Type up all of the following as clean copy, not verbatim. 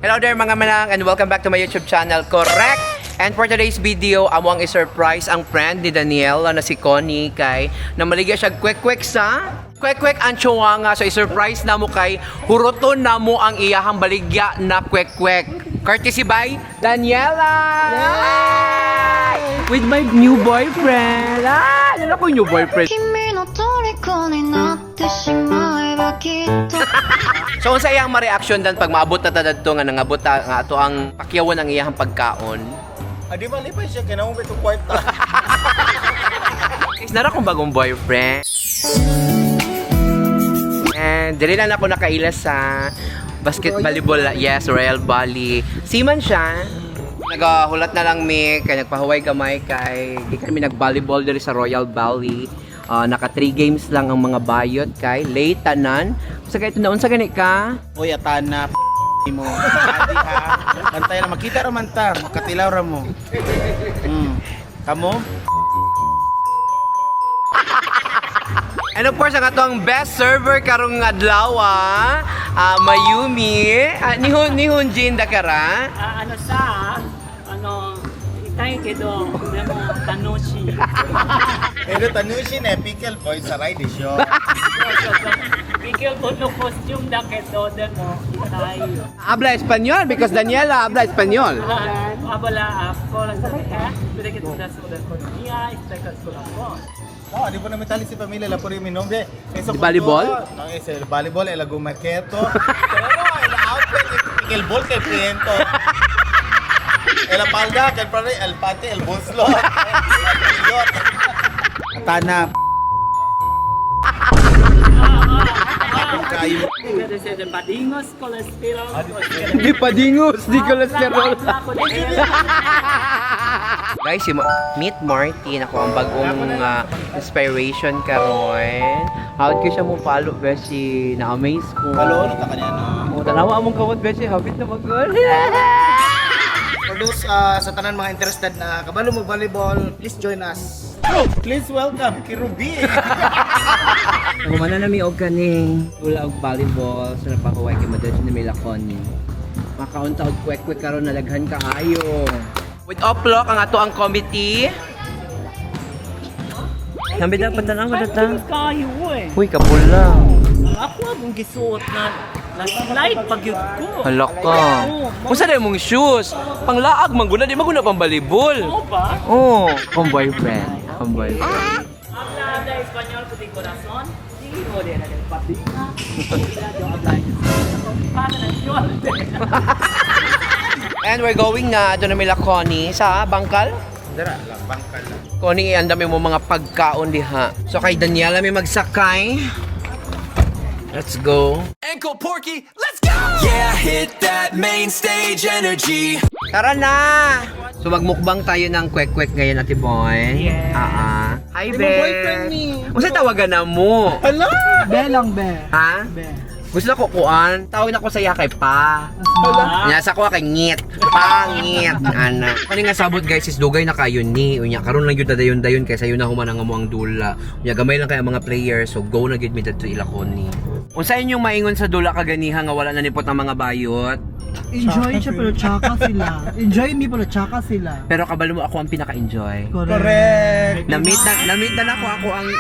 Hello there mga manang and welcome back to my YouTube channel, Correct! And for today's video, amo ang i-surprise ang friend ni Daniel na si Connie kay na maligya siya kwek-kwek sa kwek-kwek ang tsuwanga. So i-surprise na mo kay huruton na mo ang iyahang baligya na kwek-kwek. Courtesy by Daniela! Yay! With my new boyfriend! Ano ko new boyfriend? So unsa iyang ma-reaction dan pag maabot na tadto nga nangabot nga ato ang pakyawan ang iyang pagkaon? Di ba lipay siya kinahong itong kwarta. Guys, nara kong bagong boyfriend. And dili na ako nakaila sa basketball. Yes, Royal Bali. Seaman siya. Nagahulat na lang mi kay nagpahuway gamay kay di kami nag-volleyball diri sa Royal Bali. Naka 3 games lang ang mga bayot kay late tanan. Sa kay tunaon sa gani ka? Uy, atana mo. Adi ha. Bantay na makita ra man ta, makatilaw ra mo. Kamo? And of course, ang atong best server karong adlaw, Mayumi. Nihon Jin Dakara. Itay kedo, demo tanoshi. Pero tanusin pickle boy sa ride show. Bigel ko no costume da kedo demo itay. Habla Espanyol because Daniela habla Espanyol. Abala ako lang sa kaya. Pwede kita sa sulat ko niya, itay ka sulat ko. No, di po namin tali si pamilya la puri mi nombre. Di volleyball? Ang isa volleyball ay lagu maketo. Pero ay outfit pickle ball kay Priento. El palda kay pare el pate el bolslo. Atana. Kayo. Pwede sa de padingos cholesterol. Di padingos, di kolesterol. Guys, si Meet Martin ako ang bagong inspiration karon. How'd ko siya mo follow beshi na-amaze ko. Hello, ta kanya no. Tanawa among kawat beshi, habit na magol. For those sa tanan mga interested na kabalo mo volleyball, please join us. Please welcome Kirubi. Kumana na mi og kaning tula og volleyball sa napahuway kay Madad na may lakoni. Makaunta og kwek-kwek karon nalaghan kaayo. With Oplok ang ato ang committee. Sambi na pantanaw ko data. Kayo eh. Uy, kapula. Ako ang gisuot na light pagyud ko. Hala ka. Kung saan mong shoes? Panglaag, mangguna, di maguna pang volleyball. Oo ba? Oo, kung boyfriend. Kung boyfriend. Habla de español puti corazón. Sí, o de la del patina. Yo habla español. And we're going na doon na may Connie sa Bangkal. Dara lang, bangkal lang. Connie, ang dami mo mga pagkaon diha. So kay Daniela may magsakay. Let's go. Ankle Porky, let's go! Yeah, hit that main stage energy. Tara na! So magmukbang tayo ng kwek-kwek ngayon, Ate Boy. Yes. Hi, Be. Kung saan tawagan na mo? Hala! Be lang be. Ha? Be. Gusto na kukuan. Tawag na ko sa iya kay Pa. Nya sa ko kay Ngit. Pangit. Ana. Kani nga sabot guys is dugay na kayo ni. Unya karon lang gyud dayon kay sayo na human nga mo ang dula. Unya gamay lang kay ang mga players so go na gyud mi dadto ilakoni. Unsa inyong maingon sa dula kaganiha nga wala na nipot ang mga bayot? Enjoy siya pero tsaka sila. Enjoy me pero tsaka sila. Pero kabalo mo ako ang pinaka-enjoy. Correct! Na-meet na ako ang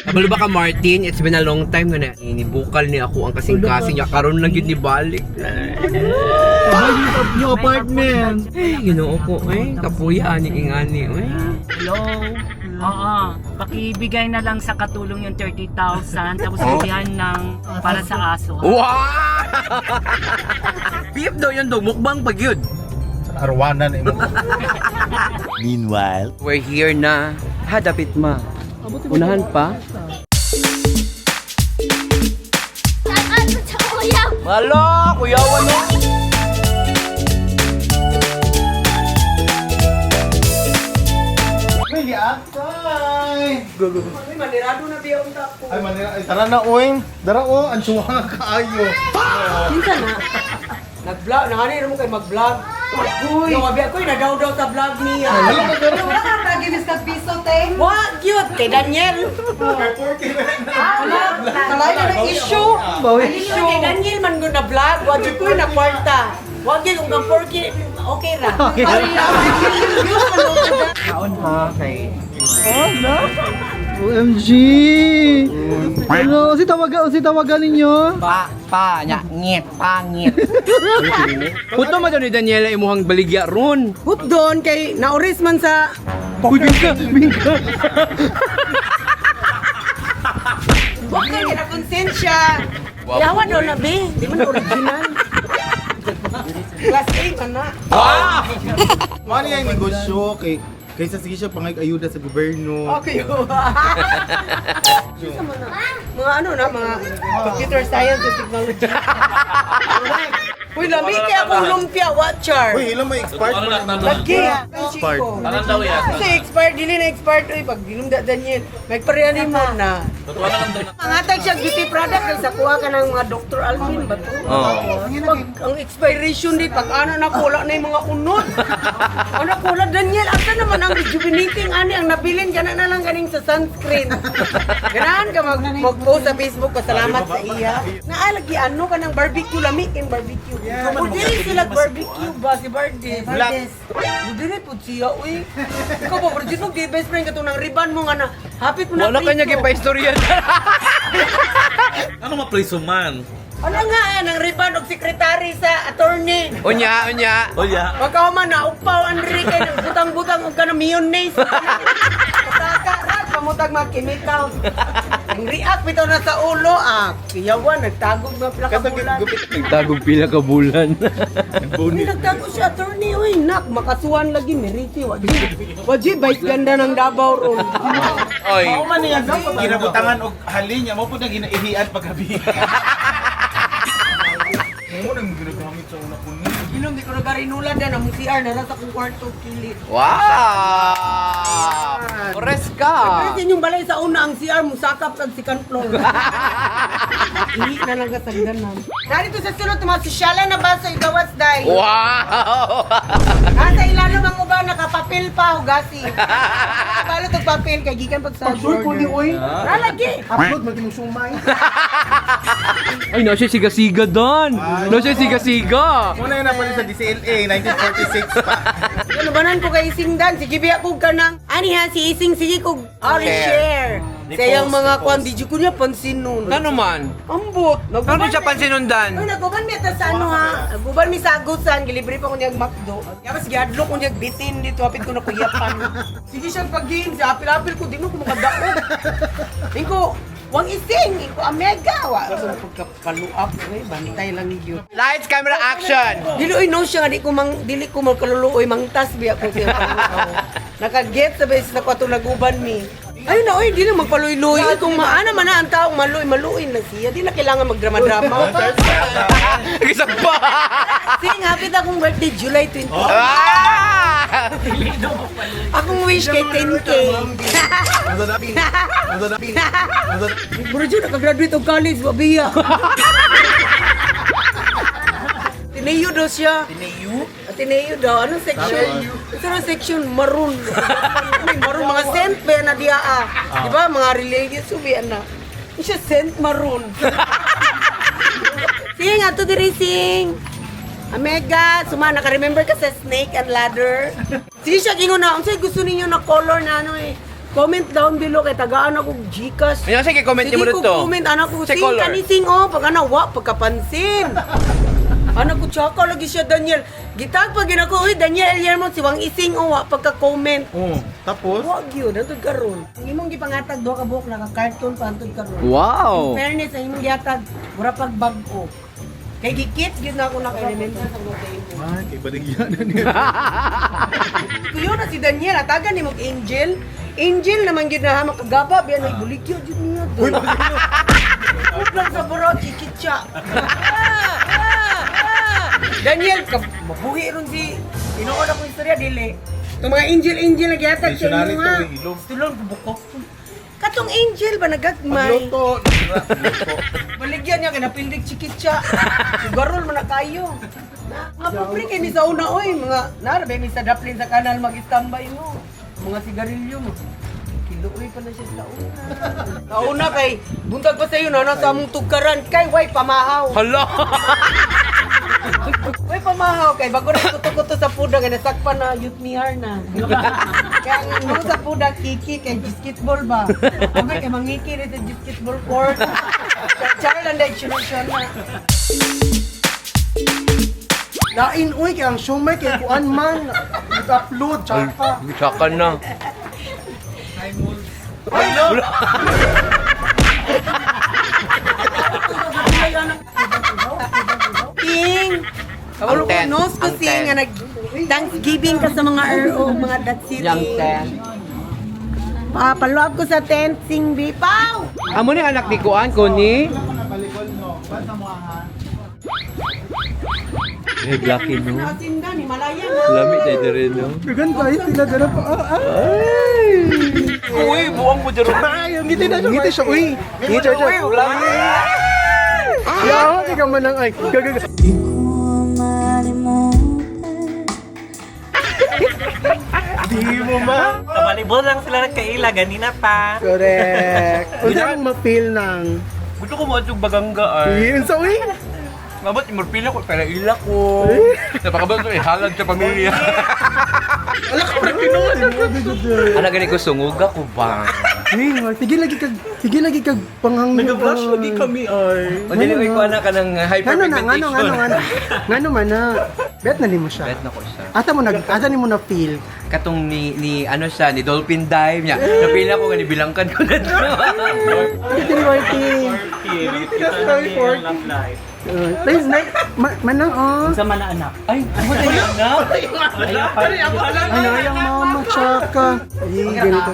kabalo ba ka Martin? It's been a long time nga na inibukal ni ako ang kasing-kasing niya karon lang gyud ni balik. New apartment. Ginoo ko kapuya ni ingani Hello. Oo. Pakibigay na lang sa katulong yung 30,000 tapos bigyan ng para sa aso. Wow! Beef daw yun daw, mukbang pag yun. Sa arwanan mo. Meanwhile, We're here na. Dapit ma. Unahan pa? Malo, kuyawan mo. May atay! Manirado na biya ang tapo. Ay manira, ay tara na oing. Dara o, ang suwa nga kaayo. Nag-vlog, nangani mo kayo mag-vlog. Uy, wabi ako nadaw-daw sa vlog niya. Wala ka lagi Mr. Piso, te. What cute kay Daniel. Kalay na ng issue. Issue kay Daniel man gud na vlog, wag ko na kwarta. Wag gyud ug porky okay ra. Kaon ha kay OMG! Ano, si tawagan ninyo? ngit. Puto man daw ni Daniela imuhang baligya ron. Hut doon kay nauris man sa Uy, bingka. Wag ka na konsensya. Yawa daw na be, di man original. Class A man na. Ano yung negosyo kaysa sige siya pangayuda sa gobyerno. Okay. Mga ano na, mga computer science and technology. Uy, lami kaya akong lumpia watcher. Uy, ilang may expired pa na Lagi. Expired. Parang daw yan. Kasi expired, dili na expired. Uy, pag ginumda Daniel, may parehanin mo na. Mangatag siya beauty product kasi kuha ka ng mga Dr. Alvin ba to? Pag ang expiration date, pag ano nakula na yung mga unod. Ano nakula, Daniel, asa naman ang rejuvenating ani ang nabilin ka na lang ganing sa sunscreen. Ganahan ka mag-post sa Facebook, pasalamat sa iya. Naalagi ano ka ng barbecue, lamig yung barbecue. O dili sila barbecue ba si Bardes? O dili po siya, uy. Ikaw ba, Bardes, mag-best friend ka to ng riban mo nga na hapit mo na Wala kanya gipa-istorya. Ano mapriso man? Ano nga ng riban og sekretary sa attorney? Unya. O ya. Wag ka man na upaw Andre kay butang-butang og kana mayonnaise. Saka ra pamutag mga chemicals. Ang react bitaw na sa ulo kiyawan nagtagog na pila ka bulan. Nagtagog pila ka bulan. Uy, nagtago si attorney uy nak makasuhan lagi meriti waji vice ganda ng Davao ron. Oy. Ako man niya ginabutangan og halin niya mo po na ginaihian paggabi. Mo nang ginagamit sa una po niya. Inom di ko nagarinula dan ang CR na nasa kong kwarto kilit. Wow! Ores ka! Kasi yung balay sa una ang CR mo sakap sa second floor. Hindi na lang kasagdanan. Narito sa sunod mga sosyala na ba sa Igawats Day? Wow! Nasa ilalim ang uban nakapapil pa hugasi. Balot og papel kay gikan pag sa order. Nalagi. Upload mo kinong sumay. Ay, nasa siga-siga doon. Nasa siga-siga. Muna yun na pala sa DCLA, 1946 pa. Ano banan ko kay Isingdan? Sige biya ko ka ng ani ha si Ising sige ko share. Sayang mga kwan di ko niya pansin nun. Ano man? Ambot. Ano siya pansinundan? Ay, naguban mi ata sa ano ha. Naguban mi sa agusan, gilibre pa ko niyag McDo. Tapos giadlo ko niyag bitin dito, hapit ko na kuyapan. Sige siyang pag-game, sa apil-apil ko, di mo ko makadaog. Tingko, wang ising, iko amega. Wa ko pagkapaluap, bantay lang yun. Lights, camera, action! Dili no siya nga dili ko magkaluluoy mangtas biya ko siya. Naka-get sa base na ko ato naguban mi. Ayun na, oy, di na magpaluy-luy. Kung maana man na ang taong maluy na siya. Di na kailangan magdrama-drama. Isa pa! Sing, happy na akong birthday, July 20. Ah! Akong wish kay 10K. Bro, Jun, nakagraduate of college, wabiya. Tineo daw siya. Tineo daw. Anong section? Ito na section, maroon. Maroon, mga scent ba na diya Di ba, mga religious ubi na. Yung siya scent maroon. Sing, ato diri sing. Amega, suma, naka-remember ka sa Snake and Ladder? Sige siya, gingo na. Ang sa'yo gusto ninyo na color na ano eh. Comment down below kay tagaan ako Gcash. Ano, sige, comment niyo mo Sige dito. ko comment, anak ko. Sa Sing color. kanising oh. Pag ano, pagkapansin. Anak ko, tsaka lagi siya, Daniel. Gitag pag ginako, uy, Daniel Eliermo, si Wang Ising, pagka-comment. Tapos, Wag yun, antod karon. Ang imong gipangatag, doha ka buhok, naka-cartoon pa, antod karon. Wow! In fairness, ang imong gihatag, mura pag bag-o. Kay gikit, gid na ako naka-remember sa mga kayo. ay, kay baligyan na niya. Kuyo na si Daniel, atagan ni mong Angel. Angel naman gid na makagaba, biya na ibulikyo jud niya doon. Uplang sa buro, chikit siya. Daniel, mabuhi ron si tinuod ako istorya dili. Itong mga angel na gihatag sa Tradisyonal inyo ito, ha. ilog. Tulong bubukok. Katong angel ba nagagmay? Magluto. Baligyan niya kay napildig chikit siya. Sugarol man na kayo. Mga pobre kay mi sa una oy, mga narabe mi sa daplin sa kanal mag-standby mo. Mga sigarilyo mo. Kiluoy pa na siya sa una. Sa una kay buntag pa sa iyo na sa among tugkaran kay way pamahaw. Hala! Way pamahaw kay bago na kuto-kuto sa puda kay nasakpan na youth nihar na. Kaya ang sa puda kiki kay basketball ba. Kami kay mangiki rin sa basketball court. Child and education na. Lain, uy, kaya ang shumay, kaya kuan man. Nag-upload, tsaka. Tsaka na. King! Ang ten. Nos ko Ang siya ten. nga nag Thanksgiving ka sa mga RO, mga That City. Yang ten. Paluab ko sa tent, sing bipaw! Amo ni anak ni Kuan ko ni. Eh, Blacky no. Asinda ni Malaya na. Lami tayo rin no. Kagan tayo, sila dala pa. Uy, buwang mo dyan. Ay, ang ngiti na siya. Ngiti siya, uy. Ngiti siya. Yawa, di ka man ang ay. Gagaga. Di mo ba? Kabalibol lang sila nagkaila, ganina pa. Correct. O saan ma-feel ng... Gusto ko mo itong bagangga ay. Yun sa uy. Mabot, imorpila ko, pero ila ko. Napakabal ko, ihalad sa pamilya. Wala ka pa kinuha. Ano gani ko sunguga ko ba? Sige lagi kag panghang... Nag-blush lagi kami ay. O dili ko anak ka ng hyperpigmentation. Ngano man na. Bet na nimo siya. Bet na ko siya. Ata nimo na feel. Katong ni ano siya, ni dolphin dive niya. Napila ko gani bilangkan ko na siya. Ito ni Martin. Please, manang oh. Sa mana anak. Ay, ano na? Ano yung mama tsaka. Ay, ganito.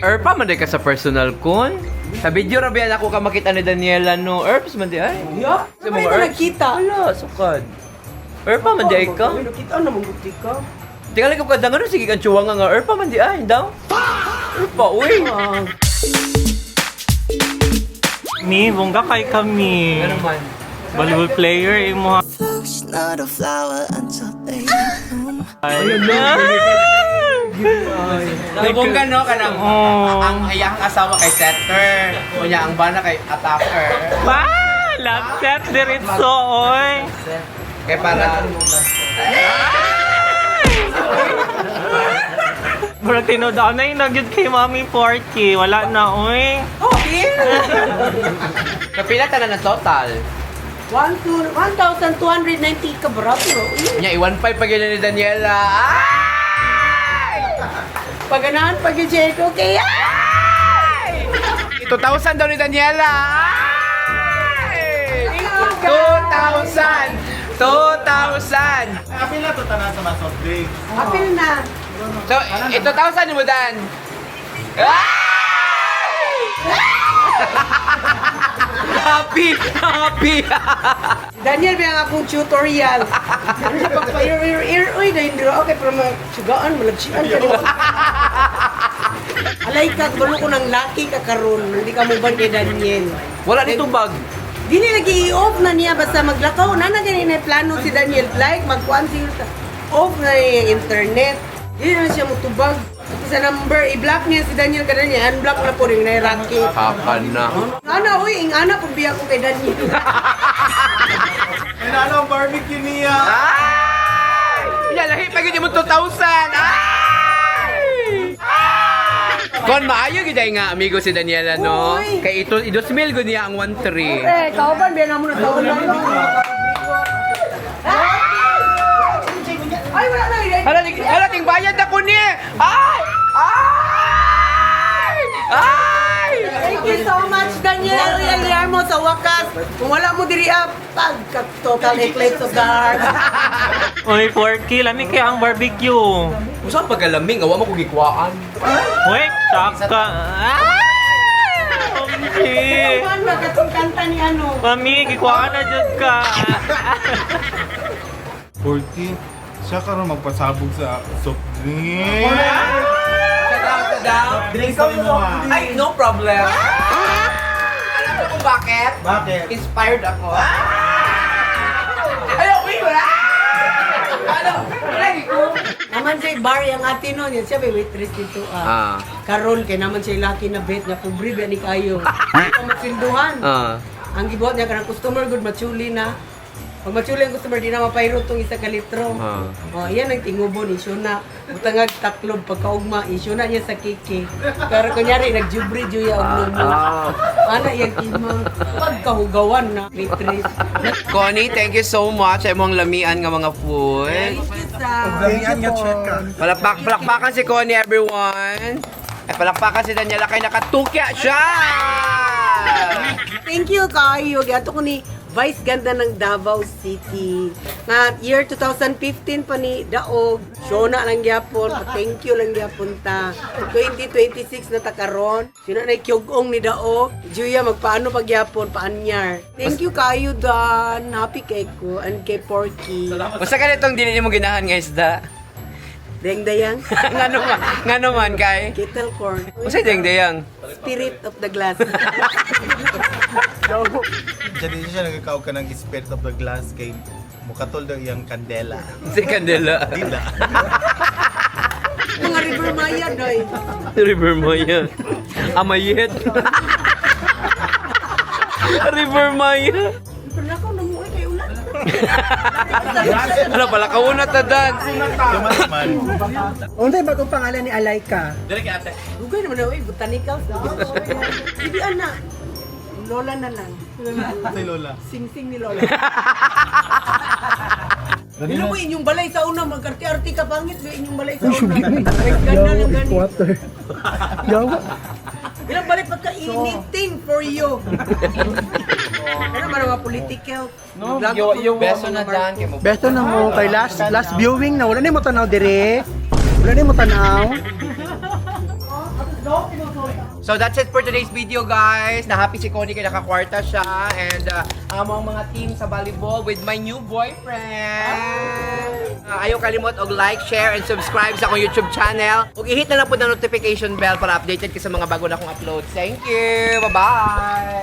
Erpa man ka sa personal kon. Sa video rabian ako ka makita ni Daniela no. Erps man di ay. Yo, Sa may mga na Erps. nagkita. Wala, sukad. Erpa man di ay ka. May nakita na mong guti ka. Tingala ko kadang ano sige kan chuwang nga Erpa man di ay daw. Erpa uy. Mi, bongga kay kami. Ano man? Volleyball player, imo. It's not a flower until they bloom. Nabongga no kanang Oh. ang iyang asawa kay setter. Kunya ang bana kay attacker. Wow! Love set diretso, oy. Kay para Murag tinodaw na yung nagyod kay Mami Porky. Wala na, oy. Okay. kapila tanan na total. 1,290 ka barato. Nya i-15 pa gyud ni Daniela. Ay! Paganahan pag yung Jericho, okay? Ay! 2,000 daw ni Daniela. Ay! 2,000! 2,000! Apil na to tanan sa mga soft drinks. Apil na. So, 2,000 mo dan. Happy! Happy! Daniel, may ang akong tutorial. Ano siya pagpa-ear, uy, dahil hindi okay, pero magsugaan, malagsian ka rin. Alay ka, balo ko ng lucky ka karon, hindi ka mo ba kay Daniel? Wala dito bag. Dili lagi i-off na niya, basta maglakaw. Nana ganyan na plano si Daniel, like, magkuhan siya, off na niya yung internet. Dili na siya mutubag. Sa number, i-block niya si Daniel ka niya, unblock na po rin na yung racket. Kapan na. Ana, uy, ing ana, pagbiya ko kay Daniel. Ay, ano ang barbecue niya? Ay! Lahi pa gyud mo 2,000. Ay! Kon maayo gid ay nga amigo si Daniela no. Uy. Kay ito 2,000 gud niya ang 1,300. Eh, kauban, biya na mo na taon lang. Ay, wala na. Hala ting bayad ako ni. Ay! Ay! Ay! Thank you so much, Daniel. Iyan mo sa wakas. Kung wala mo diri pag total eclipse of the heart. Oy, Porky, lami kaya ang barbecue. Usa pagalaming awa mo ko gikwaan. Wait, tsaka. Okay. Man, magkatong kanta ni ano. Mami, gikuha na dyan ka. Porky, siya ka rin magpasabog sa soft drink. madam? Drinks kami mo ha. Ay, no problem. Alam mo kung bakit? Bakit? Inspired ako. Ayaw, wait, wala! Ano? Lagi ko. Naman siya bar yung ate nun, yan siya may waitress dito Karon kay naman siya laki na bet nga pobre ba ni kayo. Hindi ka magsinduhan. Ang gibuhat niya kanang customer good matsuli na. Pag matsuli ang customer di na mapayro tong 1 ka litro. Yan ang tingubon isyu na. Butangag taklob pagkaugma isyu na niya sa kiki. Pero kunyari nagjubri juya og lumo. Ana yang timang pagkahugawan na waitress. Connie, thank you so much sa imong lamian nga mga food. Thank you sa Ganyan nga check ka. Palakpakan si Connie, everyone. Ay, palakpakan si Daniela kay nakatukya siya! Thank you kayo. Gato ko ni Vice Ganda ng Davao City. Nga year 2015 pa ni Daog. Show na lang gyapon. Thank you lang gyapon ta. 2026 na ta karon. Sino na ikyugong ni Daog. Juya magpaano pag gyapon paanyar. Thank you kayo Dan. Happy kay ko and kay Porky. Basta ka nitong dili mo ginahan nga isda. Deng-dayang. Nga naman kay. Kettle corn. Basta deng-dayang. Spirit of the glass. Diyan din siya nagkakaw ka ng spirit of the glass kay mukatol daw iyang kandela. Si Candela. Dila. Mga River Maya doy. River Maya. Amayet. River Maya. Pernah ko namuhay kay ulan. Ano pala, kaunat na Dan. Tumas man. Unsay ba itong pangalan ni Alaika? Dugay naman na, botanicals. Hindi ana. Lola na lang. Say Lola. Sing-sing ni Lola. Ano mo inyong balay sa una, magkarte-arte ka pangit ba inyong balay sa una? Ganda lang ganit. Water. Yawa. Ilang balay pagka anything for you. Ano ba mga political? Beso na Dan. Kay mo. Besto na mo kay last viewing na wala ni mo tanaw dire. Wala ni mo tanaw. So that's it for today's video, guys. Na-happy si Connie kaya nakakwarta siya. And among mga team sa volleyball with my new boyfriend. Ayaw kalimot og like, share, and subscribe sa akong YouTube channel. Ug i-hit na lang po ng notification bell para updated ka sa mga bago na akong upload. Thank you! Bye-bye!